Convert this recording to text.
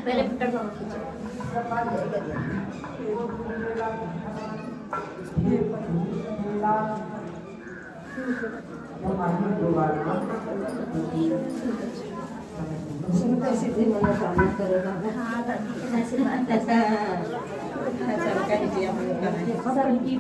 पहले पकड़ लो खींचो। सिद्धी मला सामना करेगा हाँ दादी के ऐसे बात ऐसा सबका ही दिया मुझे सबकी